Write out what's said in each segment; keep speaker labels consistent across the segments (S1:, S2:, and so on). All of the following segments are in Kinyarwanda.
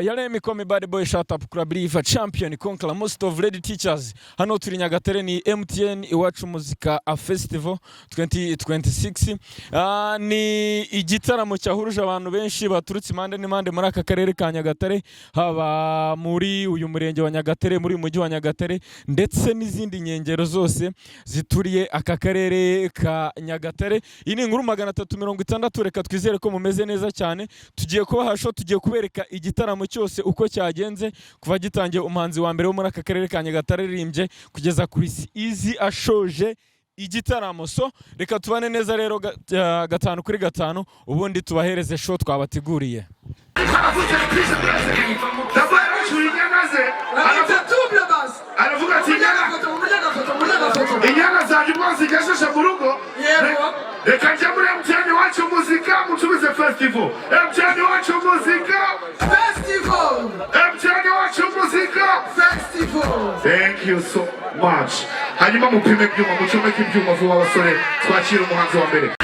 S1: Yaremi Komi Bad Boy Shut Up Club Riva Champion Conqueror Most of Lady Teachers hano turi Nyagatare ni MTN Iwacu Muzika Festival 2026 ni igitaramo cyahuruje abantu benshi baturutse impande n'impande muri aka karere ka Nyagatare haba muri uyu murenge wa Nyagatare muri mujyi wa Nyagatare ndetse n'izindi nyengero zose zituriye aka karere ka Nyagatare. Iyi ni inkuru 360 reka twizere ko mumeze neza cyane. Tugiye kubahasho tugiye kubereka igitaramo cyose uko cyagenze kuva gitangiye umuhanzi wa mbere wo muri aka karere ka Nyagatare ririmbye kugeza kuri Easy ashoje igitaramo. So reka tubane neza rero 5 kuri 5 ubundi tubahereze show twabateguriye.
S2: Aravuga ati inyana zanjye rwose igejeje mu rugo reka njya muri MTN Iwacu Muzika mucuruze festival. MTN Iwacu Muzika Festival. MTN Iwacu Muzika Festival. Thank you so much. Hanyuma mupime ibyuma mucomeke ibyuma vuba abasore twakira umuhanzi wa mbere.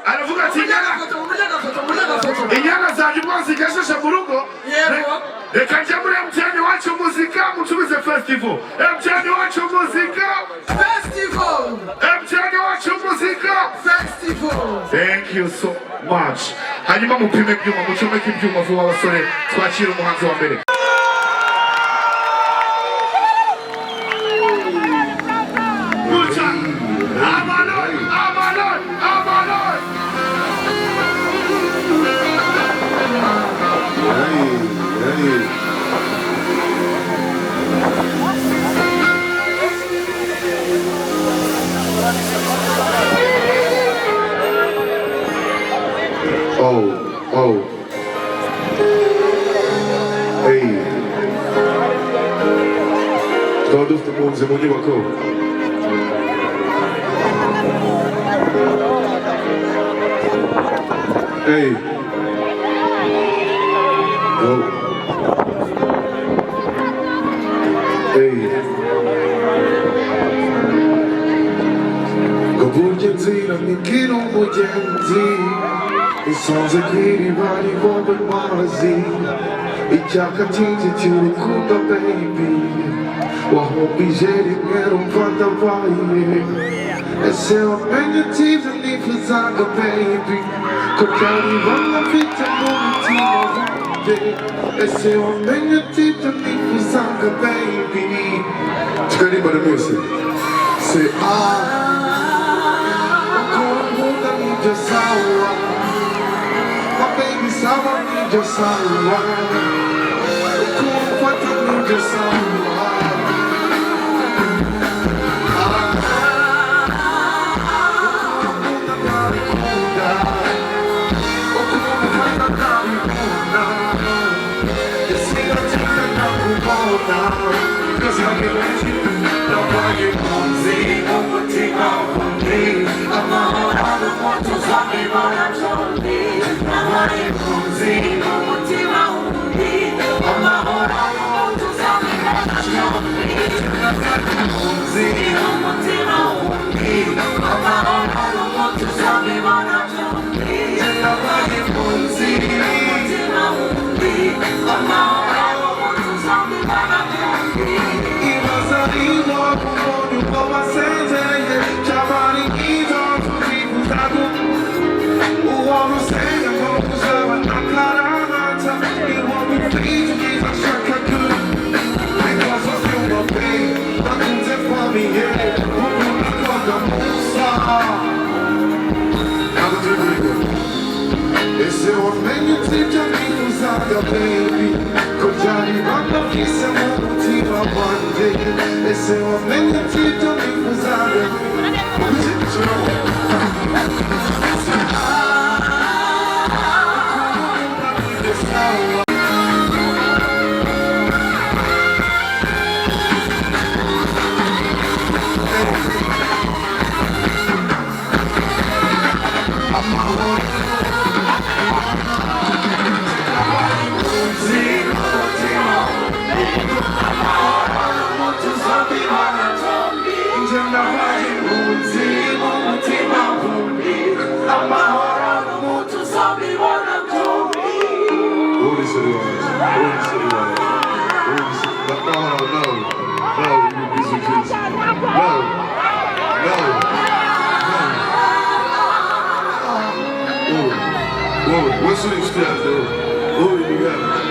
S2: Aravuga ati inyana zanjye rwose igejeje mu rugo reka njya muri MTN Iwacu Muzika mucuruze festival. MTN Iwacu Muzika Festival. MTN Iwacu Muzika Festival. Thank you so much. Hanyuma mupime ibyuma mucomeke ibyuma vuba abasore twakira umuhanzi wa mbere. Oh. Hey. Twaba tumunze mu nyubako. Hey. Go. Hey. Gaburya nzira nibwira umugenzi isonze kw'iriba rivomba amazi icyaka cyinshi cy'urukundo baby wahumbije rimwe rumva ndabaye ese wamenye ibyiza nifuzaga baby ko byaribona mfite mu mutima wanjye ese wamenye ibyiza nifuzaga baby tukarimbana mwese se ukunda nibyo sawa baby sawa nibyo sawa kumfata nibyo sawa cause I can let you know why you won't see nobody out for me. I'm not all the one to stop me, but I'm sorry. Nobody won't see nobody out for me. I'm not all the one to stop me, but I'm sorry. Nobody won't see nobody out for me. I'm not all the one to stop me, but I'm sorry. Nobody won't see nobody out for me. I'm not all the one to stop me, but I'm sorry. Esse homem eu sempre amigo usado, baby. Cojari banda fissa motiva bande. Esse homem eu sempre amigo usado.
S3: shooting star, dude. Oh, you got it.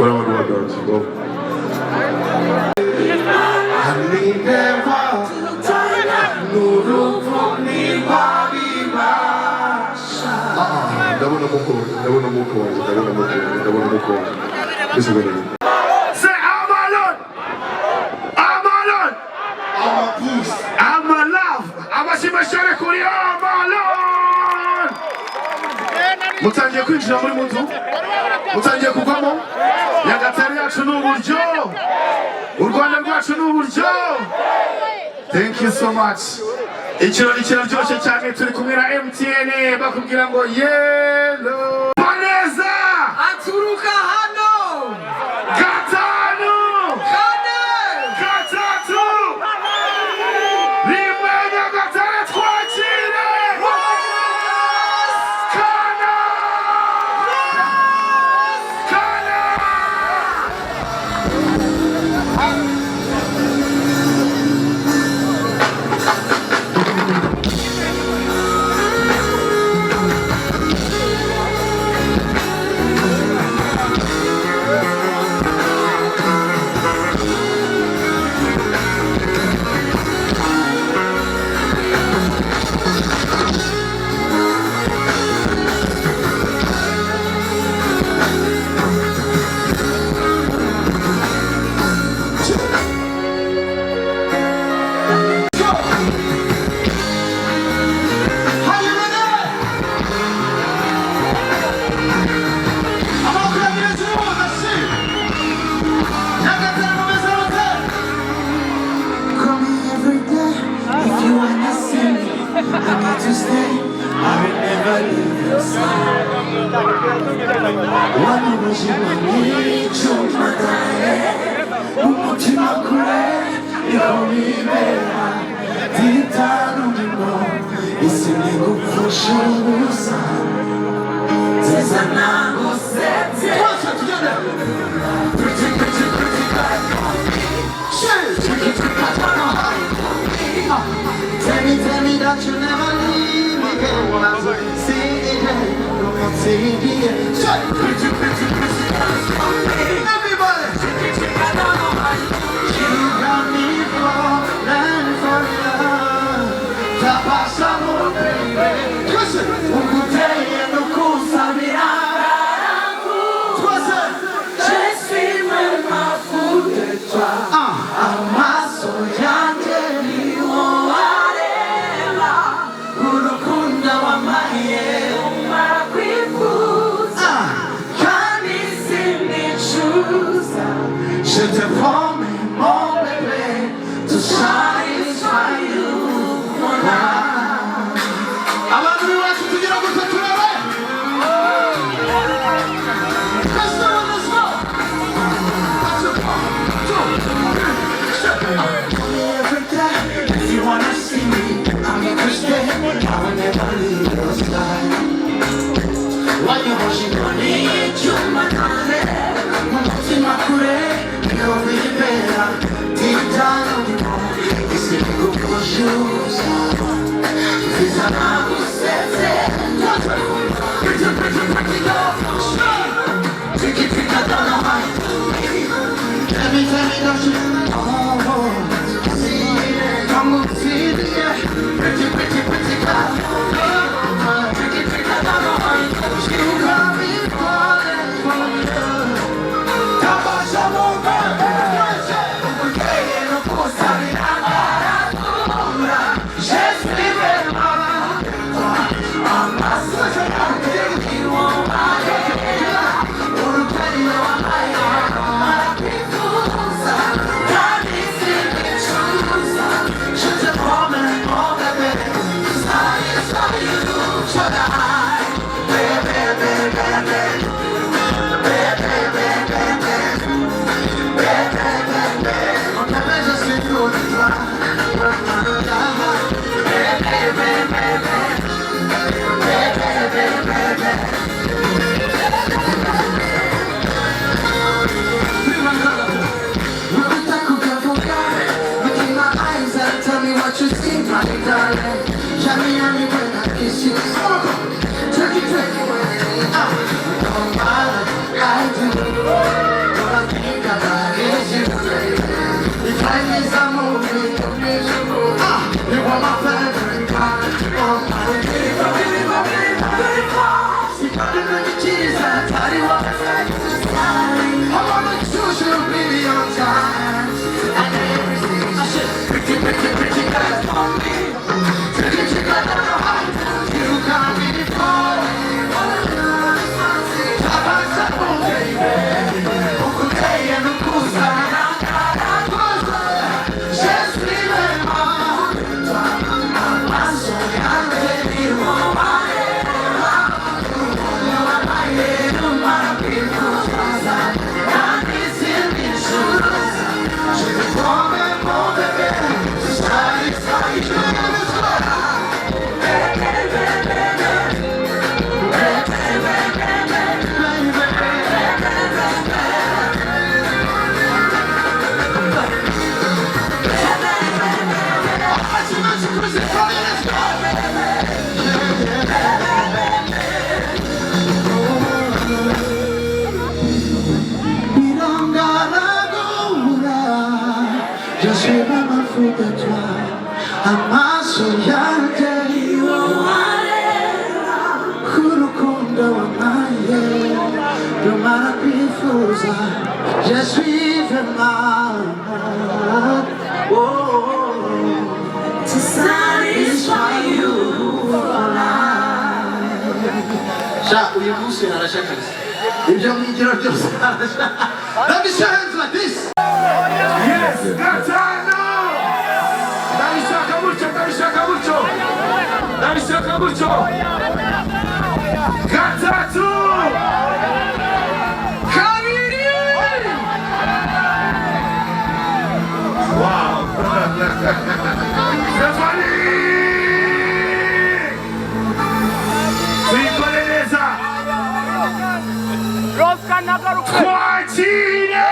S3: Whatever do I dance, bro. Never no more chords. This is what it is. Say, I'm alone. I'm alone. I'm a peace. I'm a love. I'm a shimashare kuri. I'm alone. Mutangiye kwinjira muri mutu. Mutangiye kuvamo. Nyagatare yacu ni uburyo. U Rwanda rwacu ni uburyo. Thank you so much. Ikirori kiraryoshye cyane turi kumwe na MTN bakubwira ngo yellow. Baneza
S4: aturuka hano
S3: gatanu
S4: kane
S3: gatatu rimwe Nyagatare twakire kana
S4: Tell me that you'll never leave me again. Sing it, sing it. Everybody, you got me falling for love. Tapasamo, baby. Listen, ukuteye nukusabira. Je suis même à fou de toi. Amaso yanje. Je te promets, mon bébé, to satisfy you. Abantu bacu tugira gutya turebe. Customer, let's go. Every day, if you wanna see me, I'm a Christian. I will never leave your side. Why you rushing on me? You're my darling. Umutima kure, you're the I wanna choose you a million times. And everything I should pretty girl for me. Pretty girl, I don't know how you got me before. Papa said, oh baby, ukuteye nukuza. Just remember, I'm so young, baby, je vais m'en foutre de toi, amasoyante urukundo wamaye rumara kwifuza je suis vraiment to satisfy you for life. Sha uyu munsi arashakariza ibyo mwigira byose arashaka. Let me show hands like this.
S3: Yes, Gatano! Nabishaka mucho, nabishaka mucho! Nabishaka mucho! Gatatu! Kabiri! Wow! Stefani! Tuikoleleza! Twakire!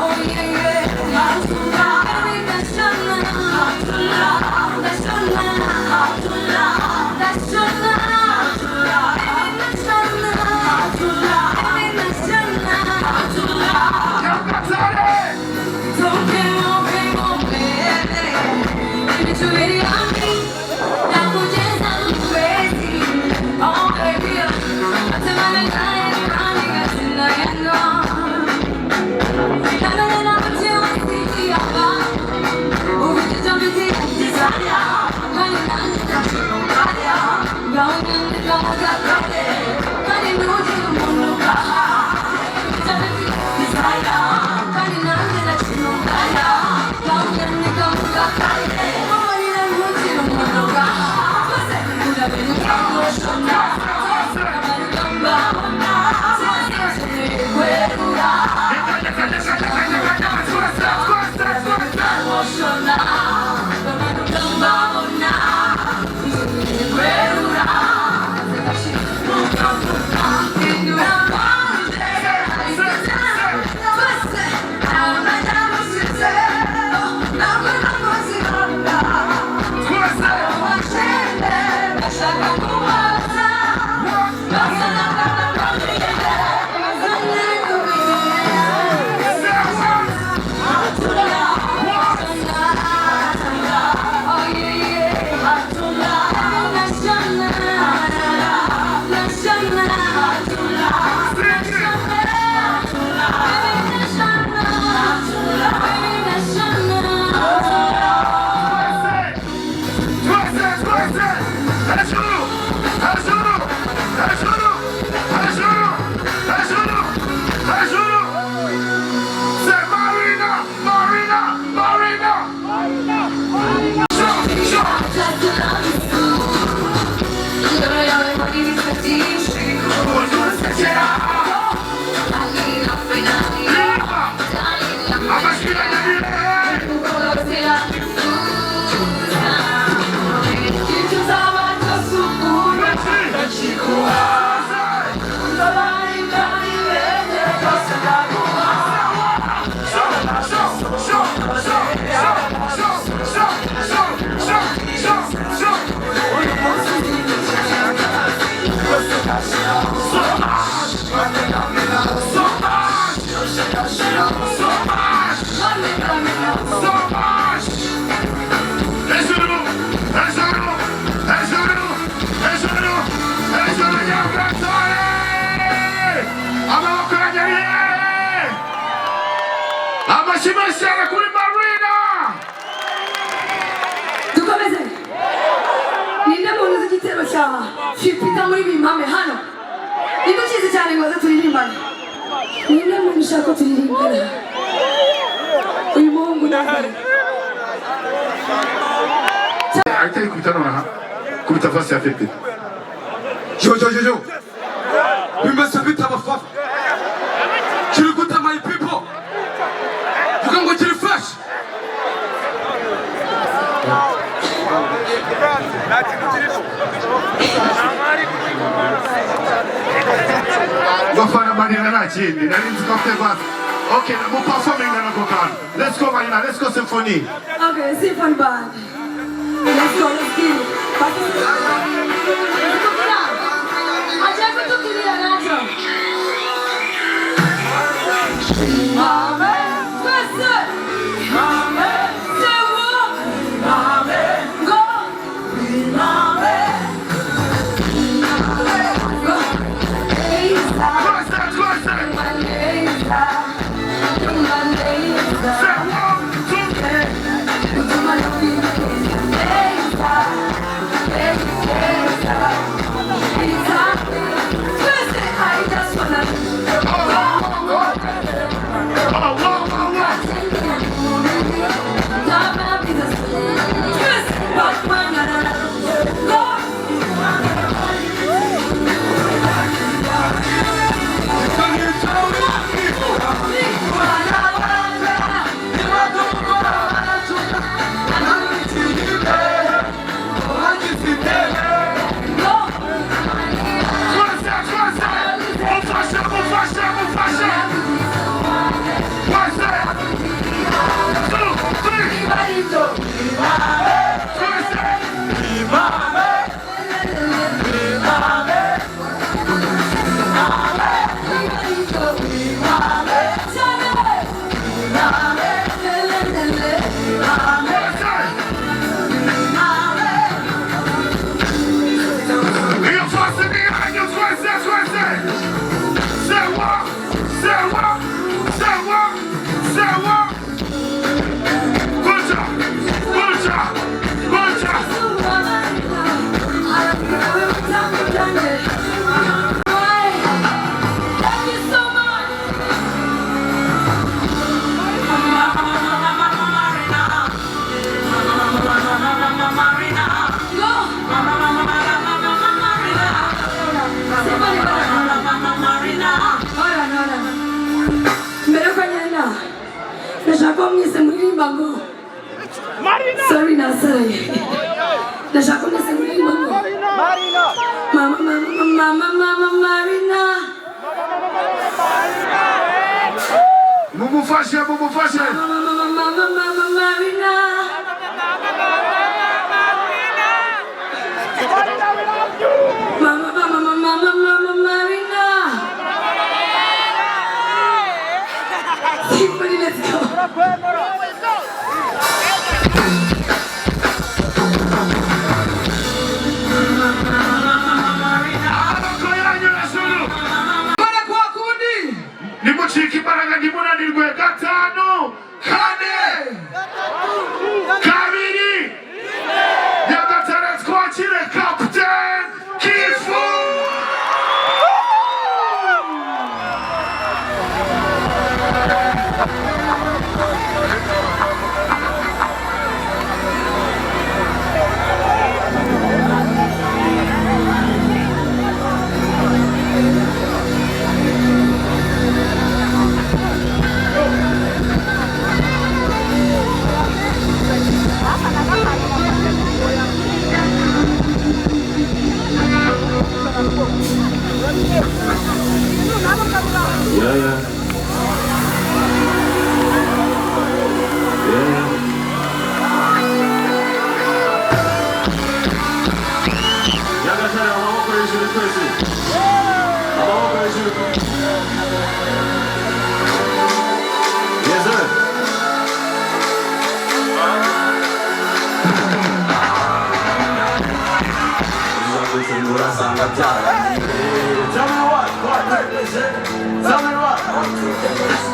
S5: Oh yeah, yeah.
S3: Amashimashara kuri Marina.
S5: dukomeze ninde muntu uzi igitero cya fipita muri bimame hano ninde ukizi cyane ngo aze turirimbane ninde muntu ushaka ko turirimbana uyu muhungu nazare
S3: Aitari kubita nonaha kubita fasi ya Pepe.
S6: Yo. We must have been our father. Chirikuta, my people. You can go to the flesh.
S3: Wafana Marina na chini. Na nini tukafte basi. Okay, mu performing na nakokan. Let's go Marina, let's go symphony.
S5: okay symphony band let's go let's get it acha kutukilia nacho mame pesa mame sewo mame go mame go Eisa
S3: Closer.
S5: Eisa
S3: Say 1, 2, 3. Good job.
S5: Sorry nasaraye. Ndashaka nese muri mama. Mama Marina.
S3: Mumufashe.
S5: Mama Marina. Mama Marina. Everybody, let's go.
S3: Nimucika imbaraga ndimunanirwe gatanu kane kabiri Nyagatare twakire Captain Kifu. Nyagatare amaboko hejuru twese. Amaboko hejuru. Yes sir. Tell me what? Tell me what?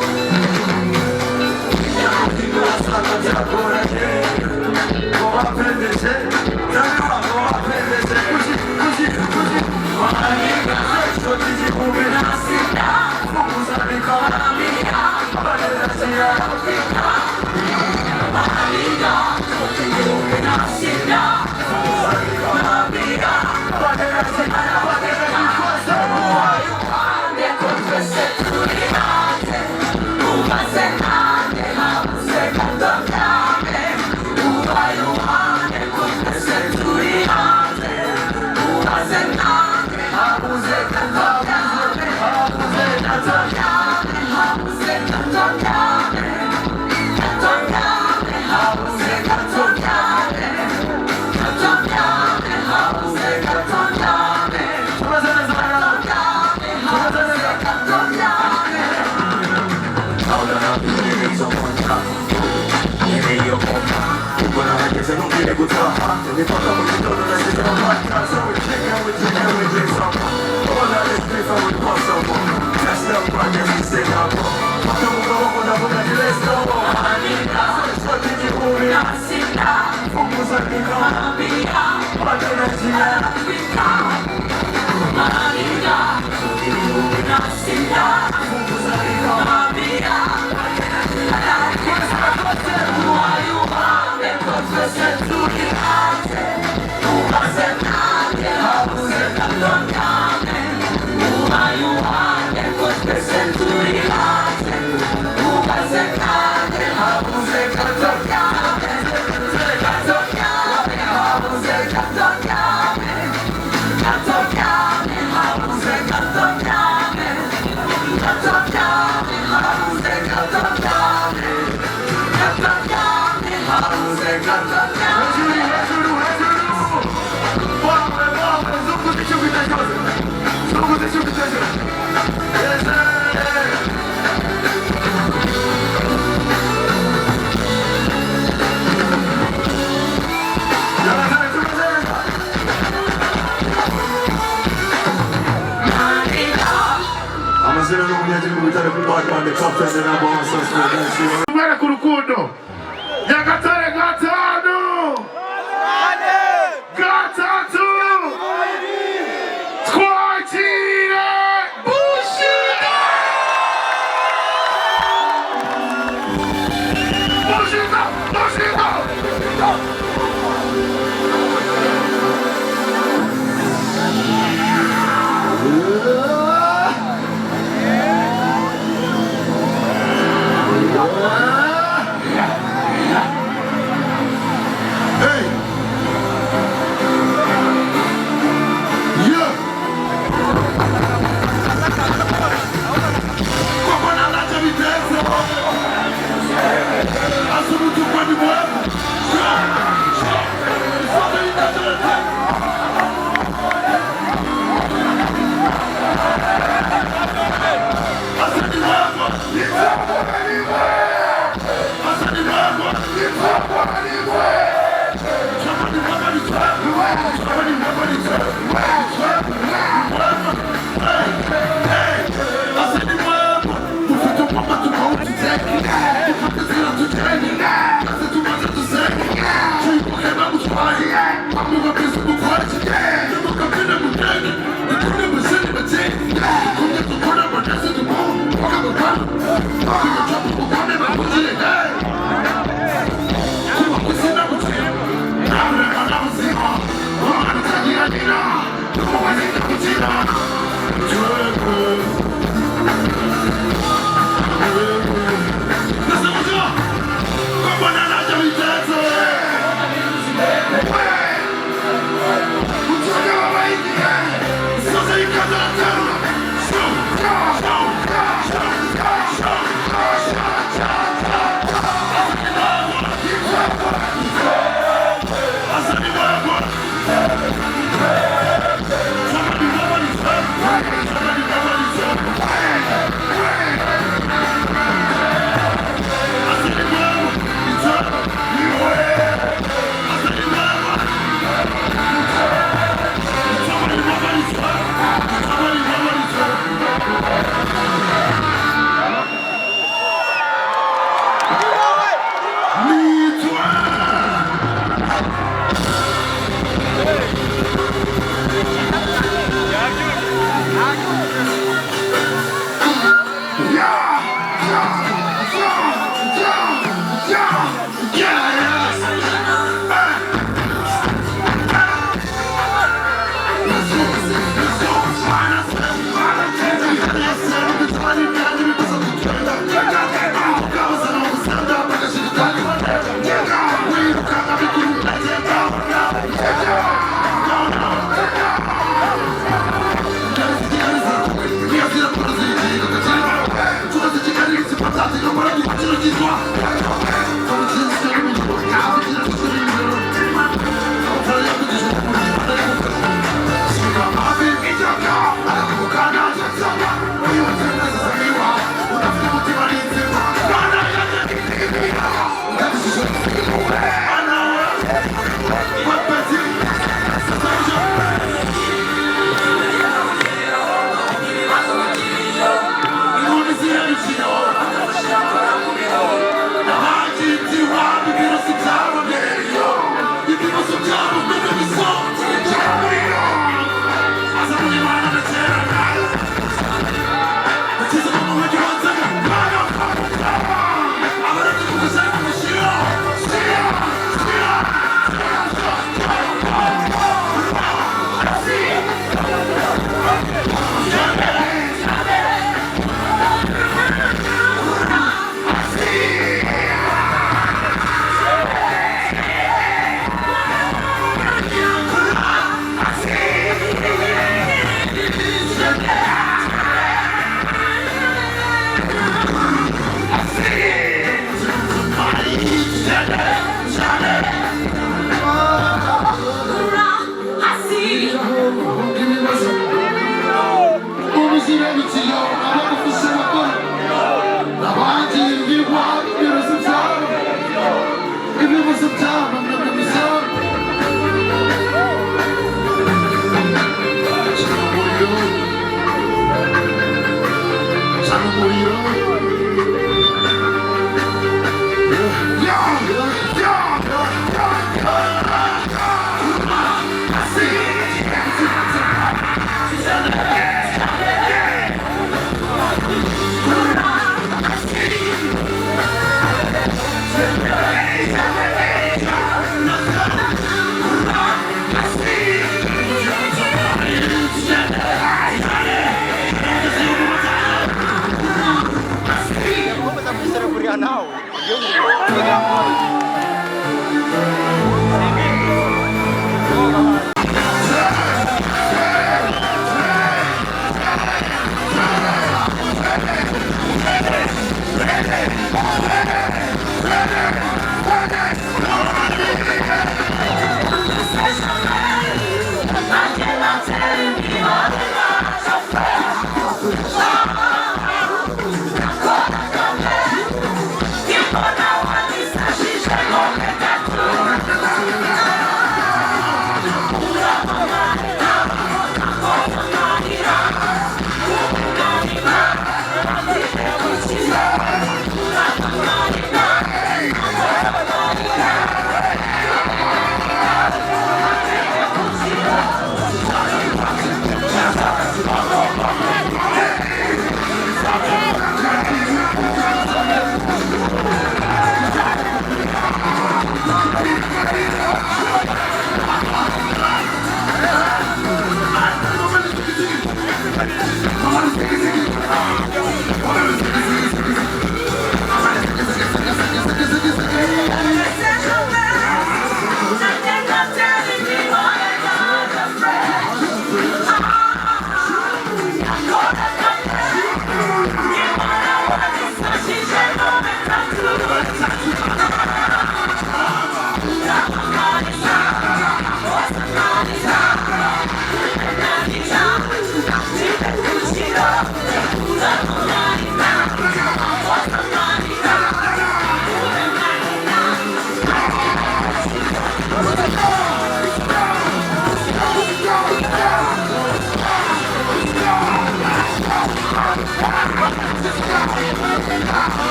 S3: Mwere ku rukundo. Nyagatare gatanu gatatu twakire Bushida.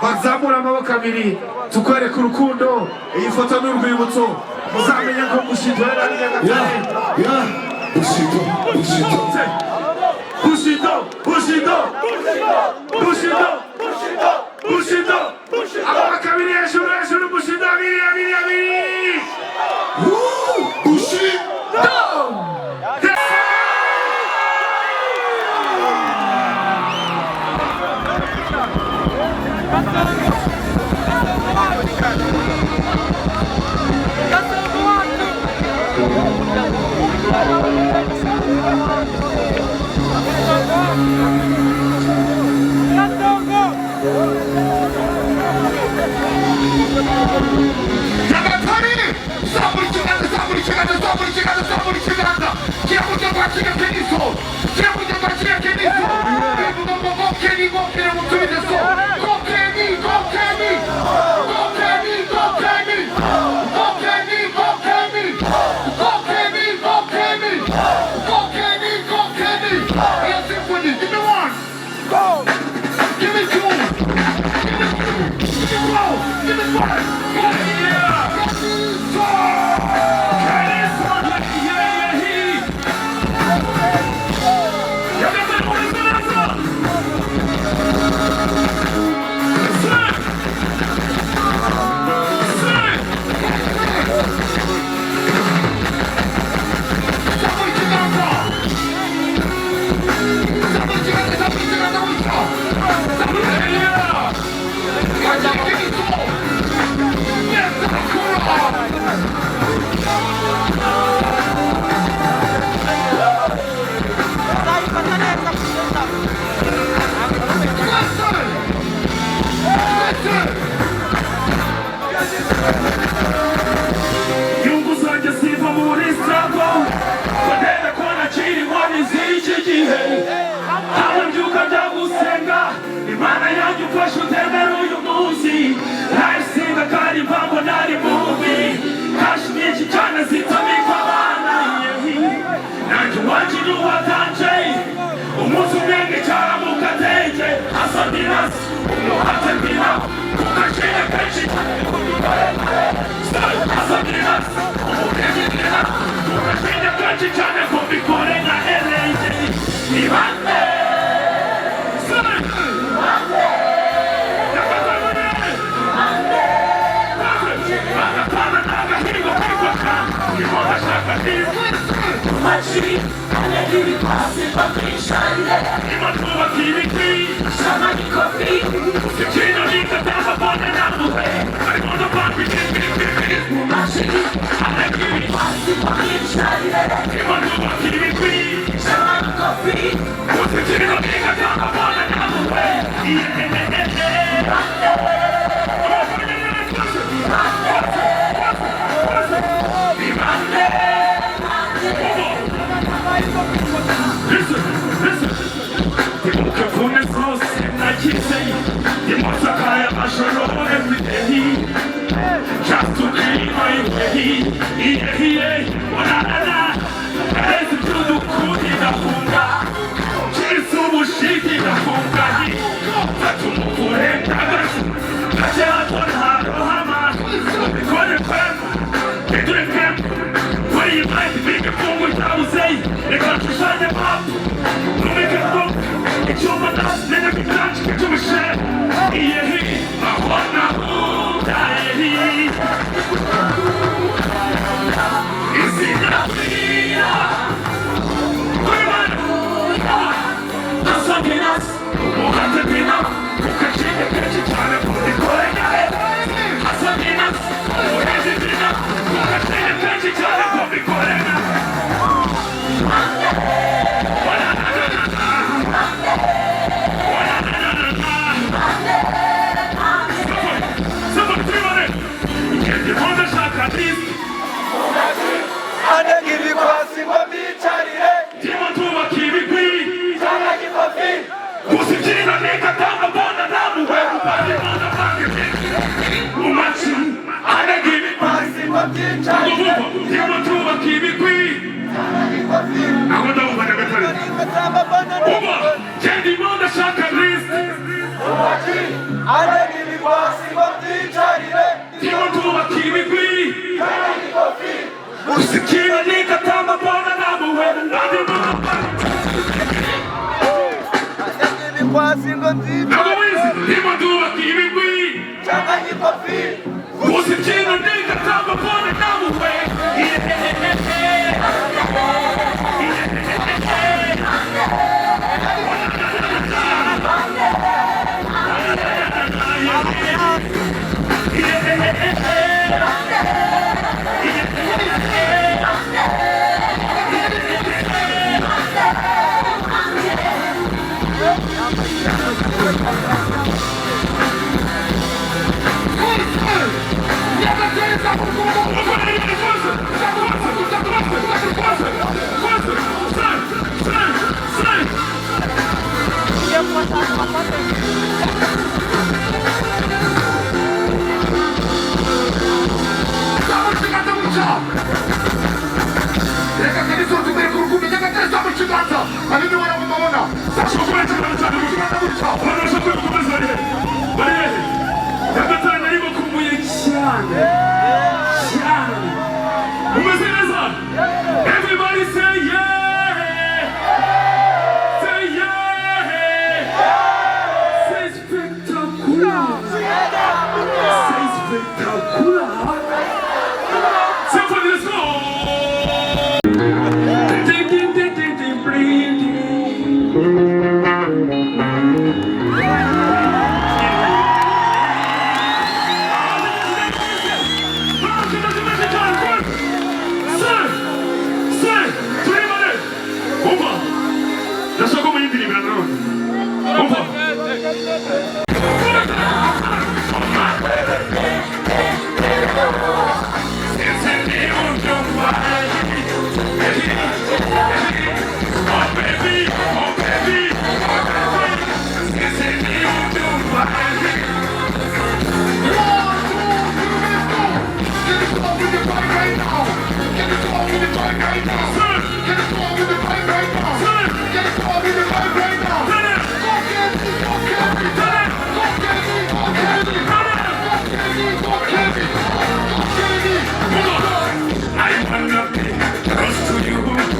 S3: bazamura amaboko abiri tukwereka urukundo. Iyi foto ni urwibutso muzamenya ko Bushido yari ari Nyagatare. Bushido amaboko abiri hejuru Bushido abiri Bushido. Kirigo, kenshi cyane ko mbikore nka LAJ ni bande
S2: Machi, alegiri pasi papishaile.
S3: Imatuba kibiki,
S2: Shamani kofi.
S3: Kino nikataka pone na muhe. Aimono papi kibiki.
S2: Machi,
S3: Alegiri
S2: pasi papishaile.
S3: Imatuba kibiki,
S2: Shamani kofi.
S3: Kino nikataka pone na muhe. Just to clean my way, Everybody say yeah! Say yeah! Say spectacular! Say spectacular! Somebody let's go! I wanna be close to you.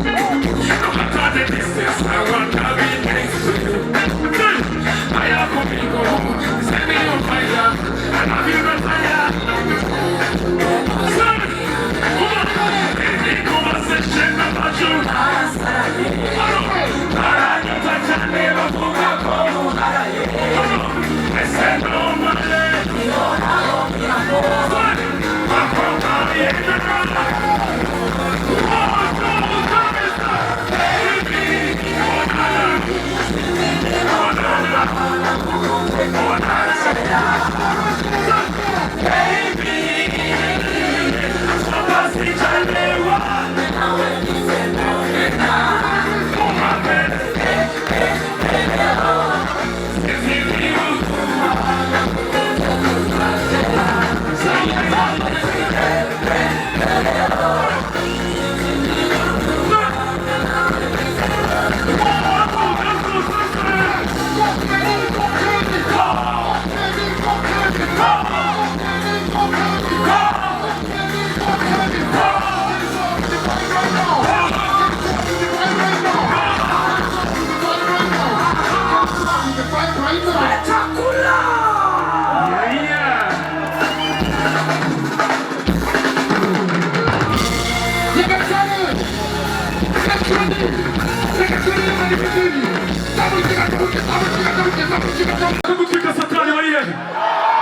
S3: Kugutwika satani bariye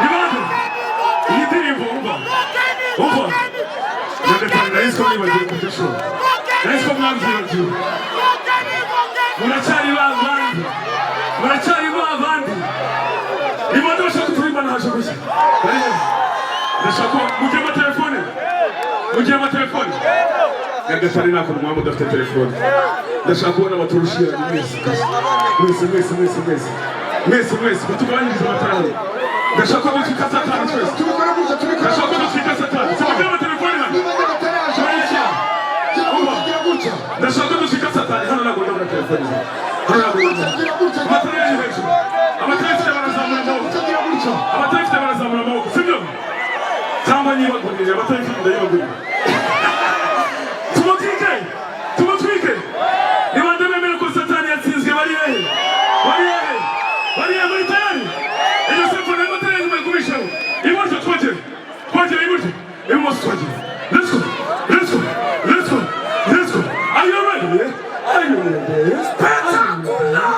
S3: ibande iyi ndirimbo umva nyagatare nahise mwibagiwe kudashobora nahise mwabyibagiwe muracyari babandi ibande bashaka kuturimbana haje gushya ndashaka ko mugiye amatelefone nyagatare nta kuntu mwaba udafite telefone ndashaka kubona abaturushira mwese batugabanyiriza amafaranga ndashaka ko dutwika satani twese ndashaka ko dutwika satani simugiye amatelefone hano ndashaka ko dutwika satani hano ntabwo ndabona telefone amatara yari hejuru abatarifite barazamura amaboko sibyo cyangwa nyibagurire abatarifite ndayibagurire tumutwike nibande bemera ko satani yatsinzwe bari hehe muri tayari iyo symphony y'amatara yanyuma igumishaho iburyo twogere iburyo ibumoso twogere let's go are you ready spectacular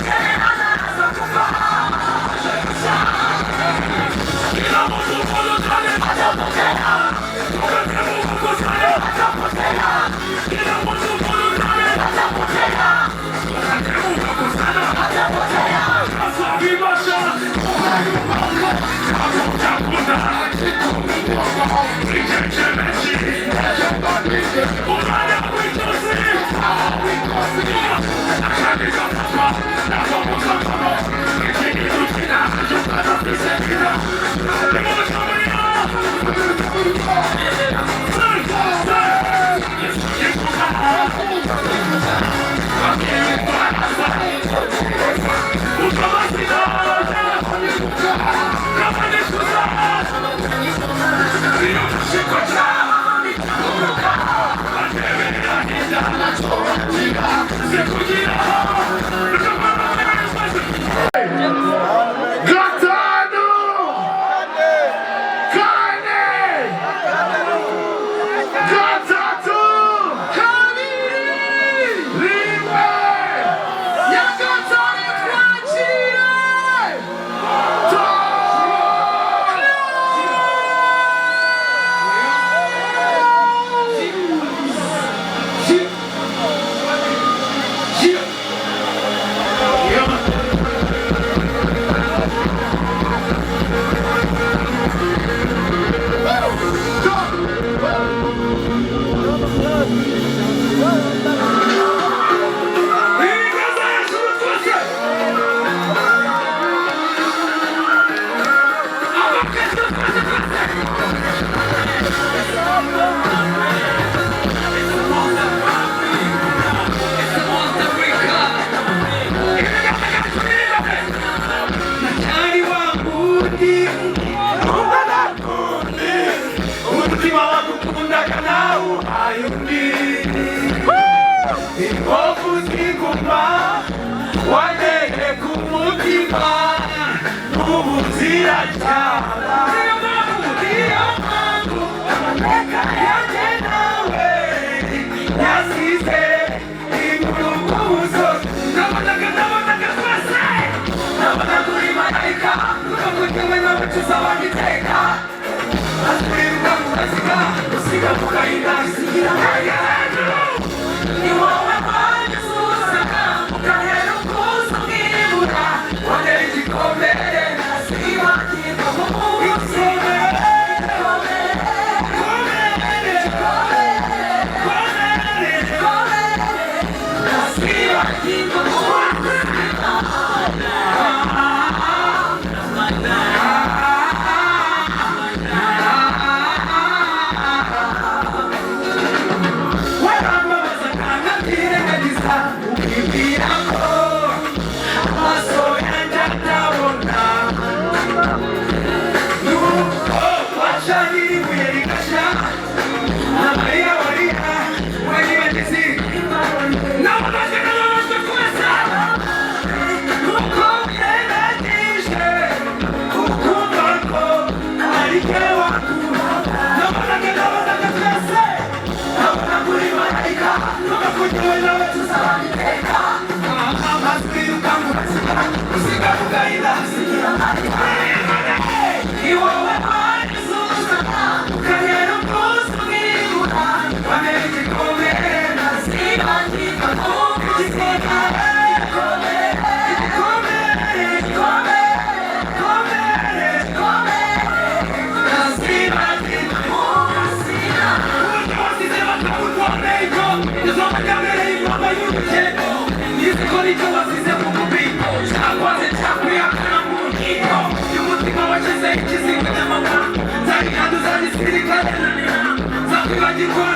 S2: Yeah. naguhaye undi inkovu z'inguma wanteye ku mutima n'ubu ziracyaba niyo mpamvu amateka yanjye nawe yasize inguruguzo nabonaga twese nabonaga uri marayika ukavugiwe n'abacuza abagiteka asubirwa mu kaziga usiga mu gahinda isigira hejuru ni wowe wanyuzuza ukahera ukuza ubwibura wanteye igikomere nasibagirwa mu munsi nasibagirwa mu munsi Zakwibagirwa